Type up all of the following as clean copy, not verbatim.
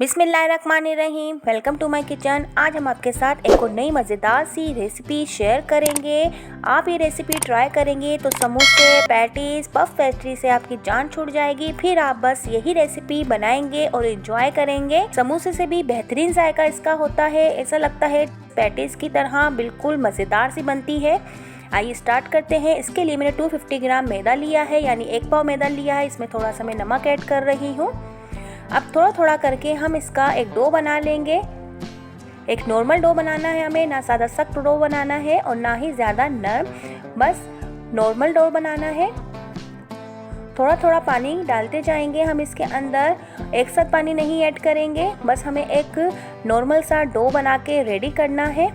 बिस्मिल्लाहिर्रहमानिर्रहीम। Welcome to my kitchen. आज हम आपके साथ एक और नई मज़ेदार सी रेसिपी शेयर करेंगे। आप ये रेसिपी ट्राई करेंगे तो समोसे, पैटीज़, पफ पेस्ट्री से आपकी जान छूट जाएगी। फिर आप बस यही रेसिपी बनाएंगे और एंजॉय करेंगे। समोसे से भी बेहतरीन जायका इसका होता है। ऐसा लगता है पैटीज़ की तरह बिल्कुल मज़ेदार सी बनती है। आइए स्टार्ट करते हैं। इसके लिए मैंने 250 ग्राम मैदा लिया है, यानी 1 पाव मैदा लिया है। इसमें थोड़ा सा मैं नमक ऐड कर रही हूँ। अब थोड़ा थोड़ा करके हम इसका एक डो बना लेंगे। एक नॉर्मल डो बनाना है हमें, ना ज़्यादा सख्त डो बनाना है और ना ही ज़्यादा नरम, बस नॉर्मल डो बनाना है। थोड़ा थोड़ा पानी डालते जाएंगे हम इसके अंदर, एक साथ पानी नहीं ऐड करेंगे। बस हमें एक नॉर्मल सा डो बना के रेडी करना है।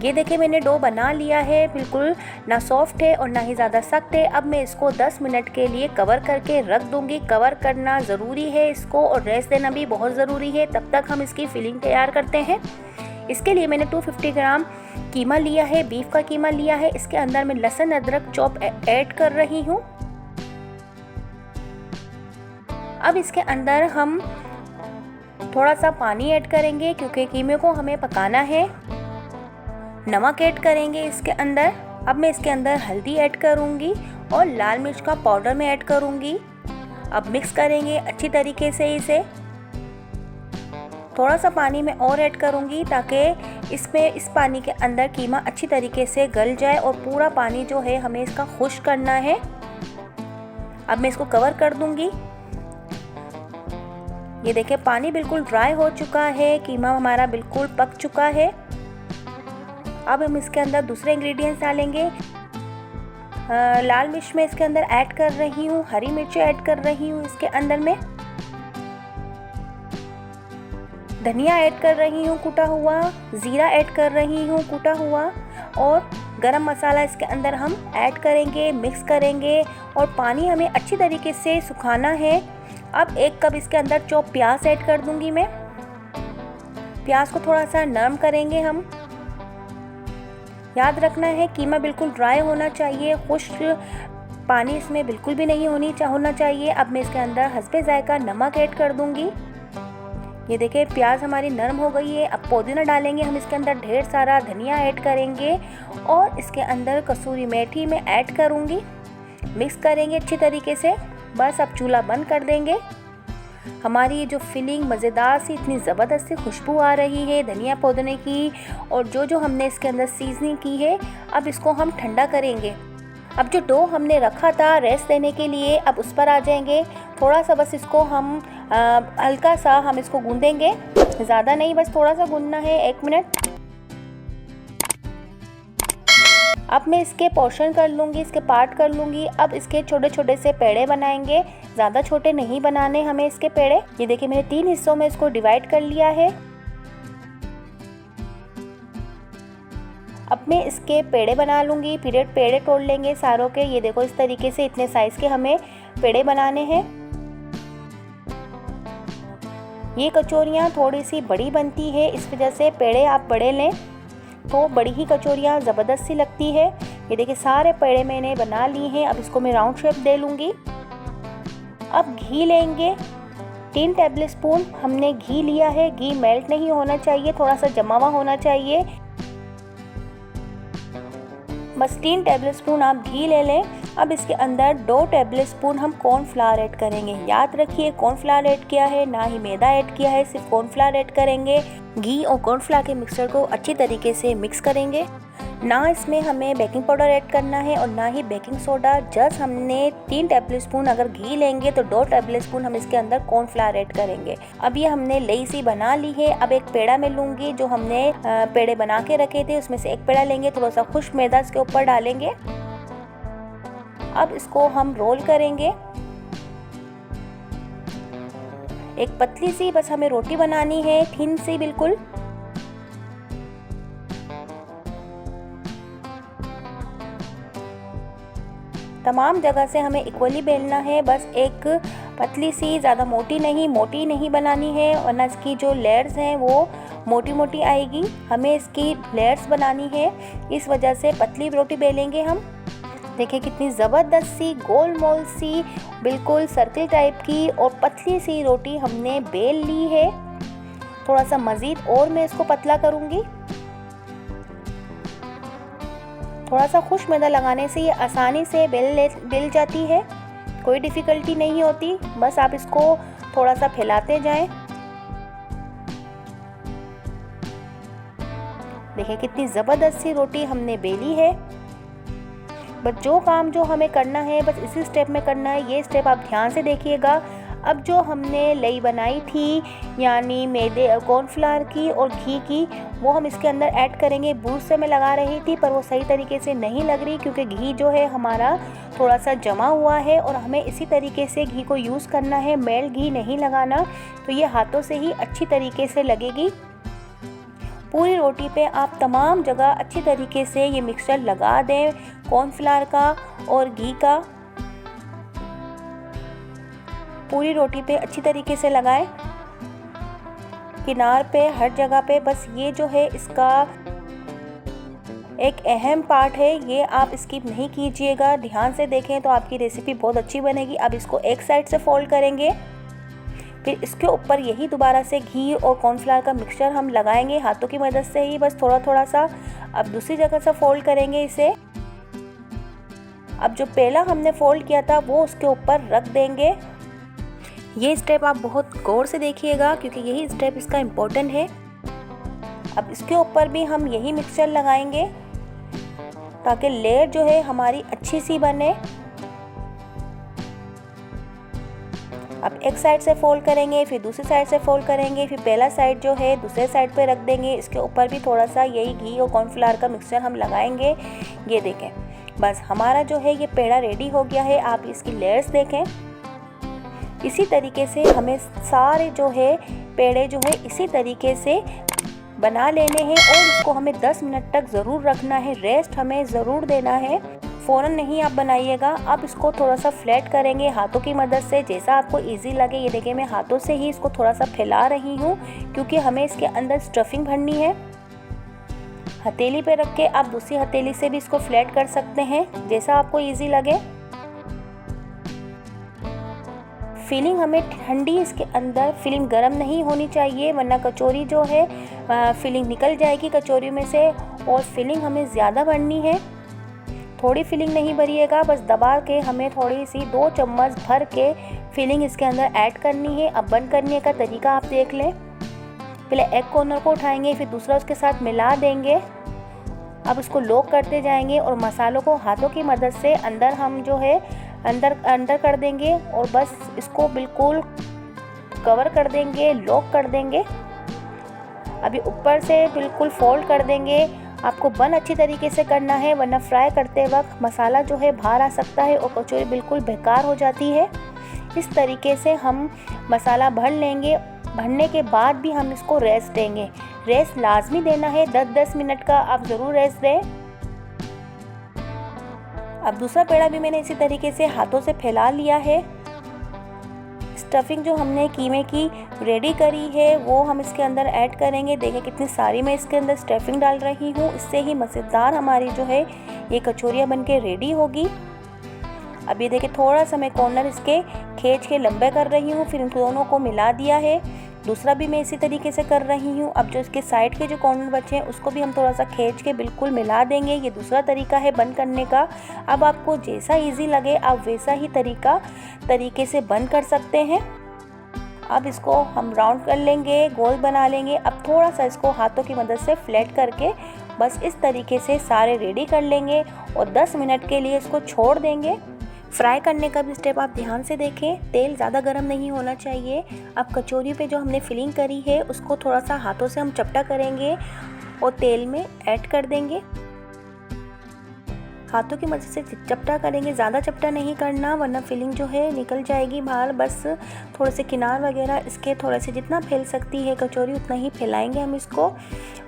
ये देखिए मैंने डो बना लिया है, बिल्कुल ना सॉफ्ट है और ना ही ज़्यादा सख्त है। अब मैं इसको 10 मिनट के लिए कवर करके रख दूंगी। कवर करना ज़रूरी है इसको, और रेस्ट देना भी बहुत ज़रूरी है। तब तक हम इसकी फिलिंग तैयार करते हैं। इसके लिए मैंने 250 ग्राम कीमा लिया है, बीफ का कीमा लिया है। इसके अंदर मैं लहसुन अदरक चॉप ऐड कर रही हूँ। अब इसके अंदर हम थोड़ा सा पानी ऐड करेंगे क्योंकि कीमे को हमें पकाना है। नमक ऐड करेंगे इसके अंदर। अब मैं इसके अंदर हल्दी ऐड करूंगी और लाल मिर्च का पाउडर मैं ऐड करूंगी। अब मिक्स करेंगे अच्छी तरीके से इसे। थोड़ा सा पानी मैं और ऐड करूंगी ताकि इस पानी के अंदर कीमा अच्छी तरीके से गल जाए, और पूरा पानी जो है हमें इसका खुश्क करना है। अब मैं इसको कवर कर दूंगी। ये देखिए पानी बिल्कुल ड्राई हो चुका है, कीमा हमारा बिल्कुल पक चुका है। अब हम इसके अंदर दूसरे इंग्रेडिएंट्स डालेंगे। लाल मिर्च मैं इसके अंदर ऐड कर रही हूँ, हरी मिर्च ऐड कर रही हूँ इसके अंदर में, धनिया ऐड कर रही हूँ कूटा हुआ, ज़ीरा ऐड कर रही हूँ कूटा हुआ, और गरम मसाला इसके अंदर हम ऐड करेंगे। मिक्स करेंगे और पानी हमें अच्छी तरीके से सुखाना है। अब 1 कप इसके अंदर चॉप प्याज ऐड कर दूंगी मैं। प्याज को थोड़ा सा नरम करेंगे हम। याद रखना है कीमा बिल्कुल ड्राई होना चाहिए, खुश्क पानी इसमें बिल्कुल भी नहीं होना चाहिए। अब मैं इसके अंदर हस्बे जायका नमक ऐड कर दूंगी। ये देखिए प्याज हमारी नरम हो गई है। अब पुदीना डालेंगे हम इसके अंदर, ढेर सारा धनिया ऐड करेंगे और इसके अंदर कसूरी मेथी मैं ऐड करूंगी। मिक्स करेंगे अच्छी तरीके से। बस अब चूल्हा बंद कर देंगे। हमारी ये जो फिलिंग मज़ेदार सी, इतनी ज़बरदस्त सी खुशबू आ रही है धनिया पुदीने की, और जो हमने इसके अंदर सीजनिंग की है। अब इसको हम ठंडा करेंगे। अब जो डो हमने रखा था रेस्ट देने के लिए, अब उस पर आ जाएंगे। थोड़ा सा बस इसको हम हल्का सा हम इसको गूंदेंगे, ज़्यादा नहीं, बस थोड़ा सा गूंदना है, 1 मिनट। अब मैं इसके पोर्शन कर लूँगी, इसके पार्ट कर लूँगी। अब इसके छोटे छोटे से पेड़े बनाएंगे, ज़्यादा छोटे नहीं बनाने हमें इसके पेड़े। ये देखिए मैंने 3 हिस्सों में इसको डिवाइड कर लिया है। अब मैं इसके पेड़े बना लूँगी, पेड़े तोड़ लेंगे सारों के। ये देखो इस तरीके से इतने साइज़ के हमें पेड़े बनाने हैं। ये कचौरियाँ थोड़ी सी बड़ी बनती है, इस वजह से पेड़े आप बड़े लें तो बड़ी ही कचौरियाँ ज़बरदस्त सी लगती है। ये देखिए सारे पेड़े मैंने बना लिए हैं। अब इसको मैं राउंड शेप दे लूँगी। अब घी लेंगे, 3 टेबल स्पून हमने घी लिया है। घी मेल्ट नहीं होना चाहिए, थोड़ा सा जमा हुआ होना चाहिए। बस 3 टेबल स्पून आप घी ले लें। अब इसके अंदर 2 टेबल स्पून हम कॉर्नफ्लावर ऐड करेंगे। याद रखिए कॉर्नफ्लावर ऐड किया है, ना ही मैदा ऐड किया है, सिर्फ कॉर्नफ्लावर ऐड करेंगे। घी और कॉर्नफ्लावर के मिक्सचर को अच्छी तरीके से मिक्स करेंगे। ना इसमें हमें बेकिंग पाउडर ऐड करना है और ना ही बेकिंग सोडा। जस्ट हमने 3 टेबल स्पून अगर घी लेंगे तो 2 टेबल स्पून हम इसके अंदर कॉर्नफ्लावर ऐड करेंगे। अब ये हमने लेई सी बना ली है। अब एक पेड़ा मैं लूँगी, जो हमने पेड़े बना के रखे थे उसमें से एक पेड़ा लेंगे, थोड़ा सा खुश्क मैदा इसके ऊपर डालेंगे। अब इसको हम रोल करेंगे। एक पतली सी बस हमें रोटी बनानी है, थिन सी बिल्कुल। तमाम जगह से हमें इक्वली बेलना है। बस एक पतली सी, ज़्यादा मोटी नहीं बनानी है, वरना इसकी जो लेयर्स हैं वो मोटी मोटी आएगी। हमें इसकी लेयर्स बनानी है, इस वजह से पतली रोटी बेलेंगे हम। देखिए कितनी ज़बरदस्त सी गोल मोल सी बिल्कुल सर्कल टाइप की और पतली सी रोटी हमने बेल ली है। थोड़ा सा मज़ीद और मैं इसको पतला करूँगी। थोड़ा सा खुश मैदा लगाने से ये आसानी से बेल जाती है, कोई डिफ़िकल्टी नहीं होती। बस आप इसको थोड़ा सा फैलाते जाएं। देखिए कितनी ज़बरदस्त सी रोटी हमने बेली है। बस जो काम जो हमें करना है बस इसी स्टेप में करना है। ये स्टेप आप ध्यान से देखिएगा। अब जो हमने लई बनाई थी यानी मैदे कॉर्नफ्लावर की और घी की, वो हम इसके अंदर ऐड करेंगे। बूथ से मैं लगा रही थी पर वो सही तरीके से नहीं लग रही क्योंकि घी जो है हमारा थोड़ा सा जमा हुआ है और हमें इसी तरीके से घी को यूज़ करना है, मेल्ट घी नहीं लगाना। तो ये हाथों से ही अच्छी तरीके से लगेगी। पूरी रोटी पे आप तमाम जगह अच्छी तरीके से ये मिक्सचर लगा दें कॉर्नफ्लावर का और घी का। पूरी रोटी पे अच्छी तरीके से लगाएं, किनार पे हर जगह पे। बस ये जो है इसका एक अहम पार्ट है, ये आप स्किप नहीं कीजिएगा। ध्यान से देखें तो आपकी रेसिपी बहुत अच्छी बनेगी। अब इसको एक साइड से फोल्ड करेंगे, फिर इसके ऊपर यही दोबारा से घी और कॉर्नफ्लावर का मिक्सचर हम लगाएंगे हाथों की मदद से ही, बस थोड़ा थोड़ा सा। अब दूसरी जगह से फोल्ड करेंगे इसे। अब जो पहला हमने फोल्ड किया था वो उसके ऊपर रख देंगे। ये स्टेप आप बहुत गौर से देखिएगा क्योंकि यही स्टेप इसका इम्पोर्टेंट है। अब इसके ऊपर भी हम यही मिक्सचर लगाएंगे ताकि लेयर जो है हमारी अच्छी सी बने। अब एक साइड से फोल्ड करेंगे, फिर दूसरी साइड से फोल्ड करेंगे, फिर पहला साइड जो है दूसरे साइड पे रख देंगे। इसके ऊपर भी थोड़ा सा यही घी और कॉर्नफ्लावर का मिक्सचर हम लगाएंगे। ये देखें, बस हमारा जो है ये पेड़ा रेडी हो गया है। आप इसकी लेयर्स देखें। इसी तरीके से हमें सारे जो है पेड़े जो है इसी तरीके से बना लेने हैं और इसको हमें 10 मिनट तक ज़रूर रखना है। रेस्ट हमें ज़रूर देना है, फ़ौरन नहीं आप बनाइएगा। अब इसको थोड़ा सा फ्लैट करेंगे हाथों की मदद से, जैसा आपको इजी लगे। ये देखिए मैं हाथों से ही इसको थोड़ा सा फैला रही हूँ क्योंकि हमें इसके अंदर स्टफिंग भरनी है। हथेली पे रख के आप दूसरी हथेली से भी इसको फ्लैट कर सकते हैं, जैसा आपको इजी लगे। फिलिंग हमें ठंडी इसके अंदर, फिलिंग गर्म नहीं होनी चाहिए वरना कचौरी जो है फिलिंग निकल जाएगी कचौरी में से। और फिलिंग हमें ज़्यादा भरनी है, थोड़ी फिलिंग नहीं भरिएगा। बस दबा के हमें थोड़ी सी 2 चम्मच भर के फिलिंग इसके अंदर ऐड करनी है। अब बंद करने का तरीका आप देख लें। पहले एक कॉर्नर को उठाएंगे, फिर दूसरा उसके साथ मिला देंगे। अब इसको लॉक करते जाएंगे और मसालों को हाथों की मदद से अंदर हम जो है अंदर कर देंगे और बस इसको बिल्कुल कवर कर देंगे, लॉक कर देंगे। अभी ऊपर से बिल्कुल फोल्ड कर देंगे। आपको बंद अच्छी तरीके से करना है वरना फ्राई करते वक्त मसाला जो है बाहर आ सकता है और कचौरी बिल्कुल बेकार हो जाती है। इस तरीके से हम मसाला भर लेंगे। भरने के बाद भी हम इसको रेस्ट देंगे। रेस्ट लाजमी देना है, 10-10 मिनट का आप ज़रूर रेस्ट दें। अब दूसरा पेड़ा भी मैंने इसी तरीके से हाथों से फैला लिया है। स्टफिंग जो हमने कीमे की रेडी करी है वो हम इसके अंदर ऐड करेंगे। देखिए कितनी सारी मैं इसके अंदर स्टफिंग डाल रही हूँ, इससे ही मज़ेदार हमारी जो है ये कचौरियाँ बनके रेडी होगी। अब ये देखिए थोड़ा सा मैं कॉर्नर इसके खींच के लंबे कर रही हूँ, फिर इन दोनों को मिला दिया है। दूसरा भी मैं इसी तरीके से कर रही हूँ। अब जो इसके साइड के जो कॉर्नर बचे हैं उसको भी हम थोड़ा सा खींच के बिल्कुल मिला देंगे। ये दूसरा तरीका है बंद करने का। अब आपको जैसा इजी लगे आप वैसा ही तरीके से बंद कर सकते हैं। अब इसको हम राउंड कर लेंगे, गोल बना लेंगे। अब थोड़ा सा इसको हाथों की मदद से फ्लैट करके बस इस तरीके से सारे रेडी कर लेंगे और 10 मिनट के लिए इसको छोड़ देंगे। फ्राई करने का भी स्टेप आप ध्यान से देखें, तेल ज़्यादा गर्म नहीं होना चाहिए। अब कचौरी पे जो हमने फिलिंग करी है उसको थोड़ा सा हाथों से हम चपटा करेंगे और तेल में ऐड कर देंगे। हाथों की मदद से चपटा करेंगे, ज़्यादा चपटा नहीं करना वरना फिलिंग जो है निकल जाएगी बाहर। बस थोड़े से किनार वगैरह इसके थोड़े से जितना फैल सकती है कचौरी उतना ही फैलाएंगे हम इसको।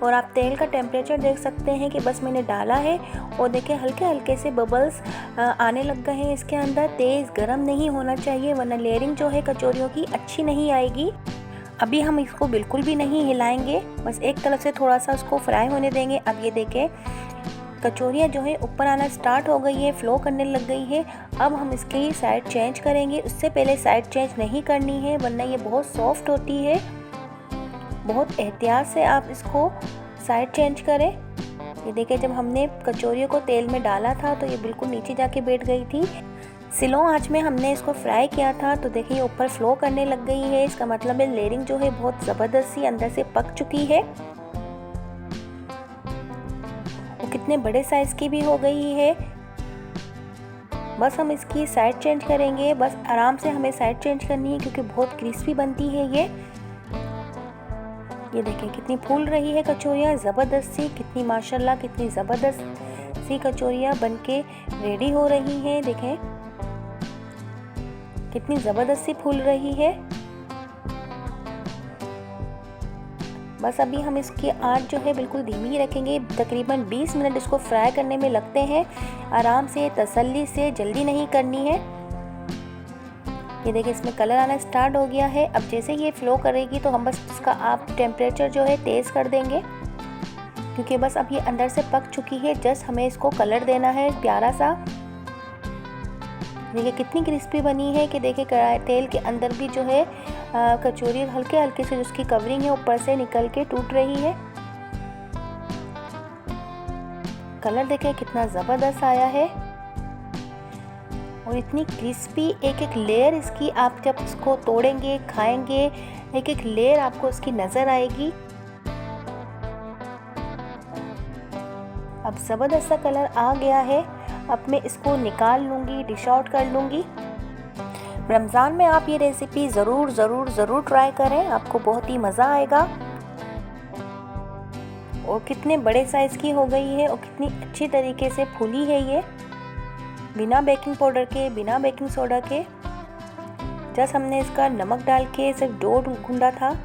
और आप तेल का टेम्परेचर देख सकते हैं कि बस मैंने डाला है और देखिए हल्के हल्के से बबल्स आने लग गए हैं इसके अंदर। तेज़ गर्म नहीं होना चाहिए वरना लेयरिंग जो है कचौरियों की अच्छी नहीं आएगी। अभी हम इसको बिल्कुल भी नहीं हिलाएंगे, बस एक तरफ से थोड़ा सा उसको फ्राई होने देंगे। अब ये देखें कचौरियाँ जो है ऊपर आना स्टार्ट हो गई है, फ्लो करने लग गई है। अब हम इसकी साइड चेंज करेंगे। उससे पहले साइड चेंज नहीं करनी है वरना ये बहुत सॉफ्ट होती है। बहुत एहतियात से आप इसको साइड चेंज करें। ये देखिए, जब हमने कचौरियों को तेल में डाला था तो ये बिल्कुल नीचे जाके बैठ गई थी। स्लो आंच में हमने इसको फ्राई किया था तो देखिए ये ऊपर फ्लो करने लग गई है। इसका मतलब है लेयरिंग जो है बहुत ज़बरदस्त सी अंदर से पक चुकी है। कितने बड़े साइज की भी हो गई है। बस हम इसकी साइड चेंज करेंगे। बस आराम से हमें साइड चेंज करनी है क्योंकि बहुत क्रिस्पी बनती है ये। देखिए कितनी फूल रही है कचौरियाँ, ज़बरदस्त सी, कितनी माशाल्लाह कितनी ज़बरदस्त सी कचौरियाँ बनके रेडी हो रही हैं। देखें कितनी ज़बरदस्त सी फूल रही है। बस अभी हम इसकी आंच जो है बिल्कुल धीमी ही रखेंगे। तकरीबन 20 मिनट इसको फ्राई करने में लगते हैं। आराम से, तसल्ली से, जल्दी नहीं करनी है। ये देखिए इसमें कलर आना स्टार्ट हो गया है। अब जैसे ये फ्लो करेगी तो हम बस इसका आप टेम्परेचर जो है तेज़ कर देंगे क्योंकि बस अब ये अंदर से पक चुकी है। जस्ट हमें इसको कलर देना है प्यारा सा। देखिए कितनी क्रिस्पी बनी है कि देखिए तेल के अंदर भी जो है कचौरी हल्के हल्के से उसकी कवरिंग है ऊपर से निकल के टूट रही है। कलर देखें कितना ज़बरदस्त आया है और इतनी क्रिस्पी। एक एक लेयर इसकी आप जब इसको तोड़ेंगे, खाएंगे, एक एक लेयर आपको इसकी नज़र आएगी। अब ज़बरदस्त सा कलर आ गया है। अब मैं इसको निकाल लूँगी, डिश आउट कर लूँगी। रमज़ान में आप ये रेसिपी ज़रूर ट्राई करें, आपको बहुत ही मज़ा आएगा। और कितने बड़े साइज़ की हो गई है और कितनी अच्छी तरीके से फूली है ये, बिना बेकिंग पाउडर के, बिना बेकिंग सोडा के। जस्ट हमने इसका नमक डाल के सिर्फ डो गूंदा था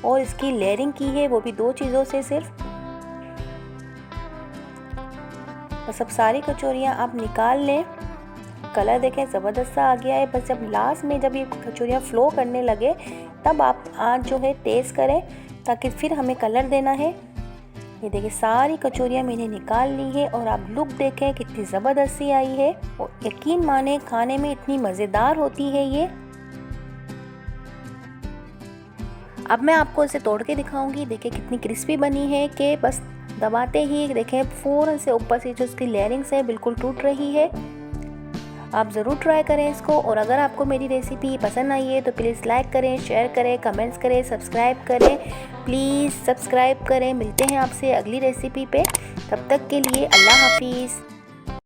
और इसकी लेयरिंग की है वो भी 2 चीज़ों से सिर्फ। बस अब सारी कचौरियाँ आप निकाल लें। कलर देखें ज़बरदस्त सा आ गया है। बस जब लास्ट में जब ये कचौरियाँ फ्लो करने लगे तब आप आँच जो है तेज़ करें ताकि फिर हमें कलर देना है। ये देखिए सारी कचौरियाँ मैंने निकाल ली है और आप लुक देखें कितनी ज़बरदस्त सी आई है और यकीन माने खाने में इतनी मज़ेदार होती है ये। अब मैं आपको इसे तोड़ के दिखाऊंगी। देखिए कितनी क्रिस्पी बनी है कि बस दबाते ही देखें फ़ौरन से ऊपर से जो इसकी लेयरिंग्स है बिल्कुल टूट रही है। आप ज़रूर ट्राई करें इसको। और अगर आपको मेरी रेसिपी पसंद आई है तो प्लीज़ लाइक करें, शेयर करें, कमेंट्स करें, सब्सक्राइब करें। प्लीज़ सब्सक्राइब करें। मिलते हैं आपसे अगली रेसिपी पे। तब तक के लिए अल्लाह हाफिज़।